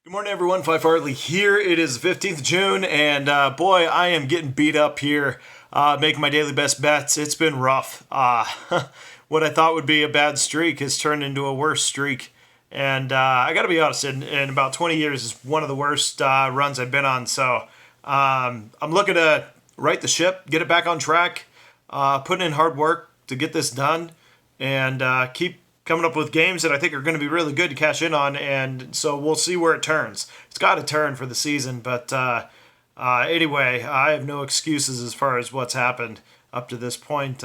Good morning, everyone. Phi Farley here. It is 15th of June, and boy, I am getting beat up here making my daily best bets. It's been rough. What I thought would be a bad streak has turned into a worse streak. And I got to be honest, in about 20 years, is one of the worst runs I've been on. So I'm looking to right the ship, get it back on track, putting in hard work to get this done, and keep coming up with games that I think are going to be really good to cash in on, and so we'll see where it turns. It's got to turn for the season, but anyway, I have no excuses as far as what's happened up to this point.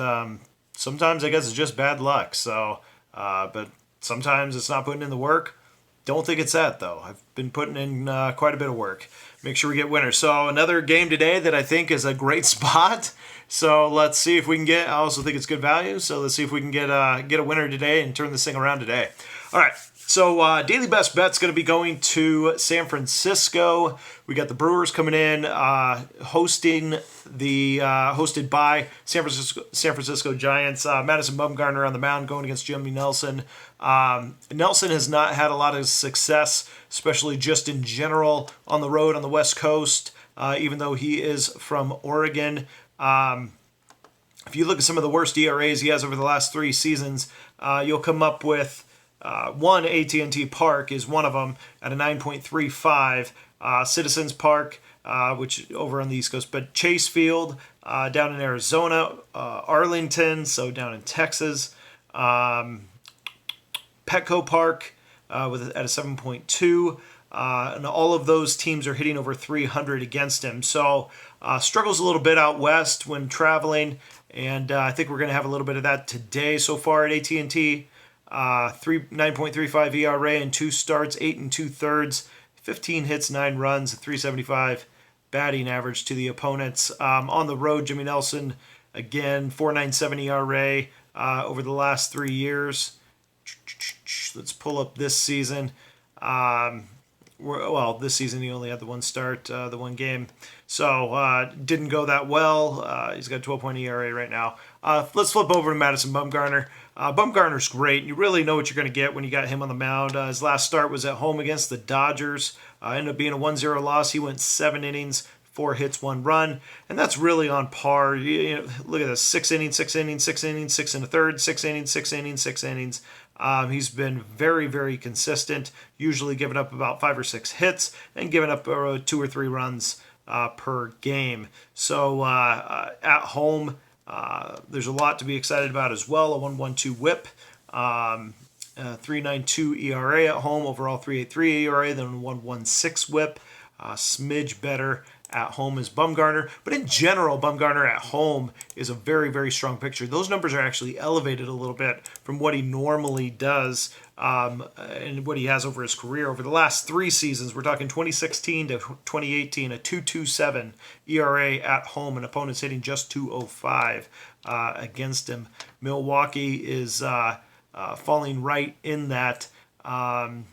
Sometimes I guess it's just bad luck, so but sometimes it's not putting in the work. Don't think it's that, though. I've been putting in quite a bit of work. Make sure we get winners. So another game today that I think is a great spot. So let's see if we can get. I also think it's good value. So let's see if we can get a winner today and turn this thing around today. All right. So daily best bet's going to be going to San Francisco. We got the Brewers coming in, hosted by San Francisco Giants. Madison Bumgarner on the mound going against Jimmy Nelson. Nelson has not had a lot of success, especially just in general on the road on the West Coast, even though he is from Oregon. If you look at some of the worst ERAs he has over the last 3 seasons, you'll come up with one. AT&T Park is one of them at a 9.35. Citizens Park, which over on the East Coast, but Chase Field down in Arizona, Arlington, so down in Texas, Petco Park at a 7.2. And all of those teams are hitting over 300 against him. So struggles a little bit out west when traveling, and I think we're going to have a little bit of that today so far at AT&T. 9.35 ERA in 2 starts, 8 2/3, 15 hits, 9 runs, 375 batting average to the opponents. On the road, Jimmy Nelson, again, 4.97 ERA over the last 3 years. Let's pull up this season. This season he only had the one start, the one game. So didn't go that well. He's got a 12-point ERA right now. Let's flip over to Madison Bumgarner. Bumgarner's great. You really know what you're going to get when you got him on the mound. His last start was at home against the Dodgers. Ended up being a 1-0 loss. He went 7 innings, 4 hits, 1 run, and that's really on par. Look at this: 6 innings, 6 innings, 6 innings, 6 1/3, 6 innings, 6 innings, 6 innings. He's been very, very consistent, usually giving up about 5 or 6 hits and giving up 2 or 3 runs per game. So at home, there's a lot to be excited about as well. A 1.12 WHIP, 3.92 ERA at home, overall 3.83 ERA, then 1.16 WHIP. Smidge better at home is Bumgarner, but in general, Bumgarner at home is a very, very strong picture. Those numbers are actually elevated a little bit from what he normally does and what he has over his career. Over the last 3 seasons, we're talking 2016 to 2018, a 2.27 ERA at home, and opponents hitting just 2.05 against him. Milwaukee is falling right in that. Hard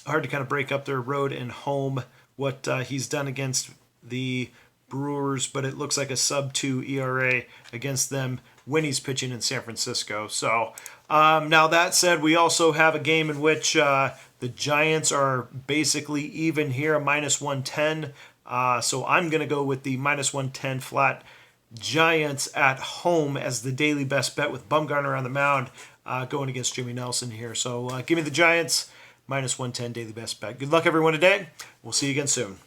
to kind of break up their road and home. What he's done against the Brewers, but it looks like a sub-2 ERA against them when he's pitching in San Francisco. So now that said, we also have a game in which the Giants are basically even here, a -110. So I'm going to go with the -110 flat Giants at home as the daily best bet with Bumgarner on the mound going against Jimmy Nelson here. So give me the Giants, -110 daily best bet. Good luck, everyone, today. We'll see you again soon.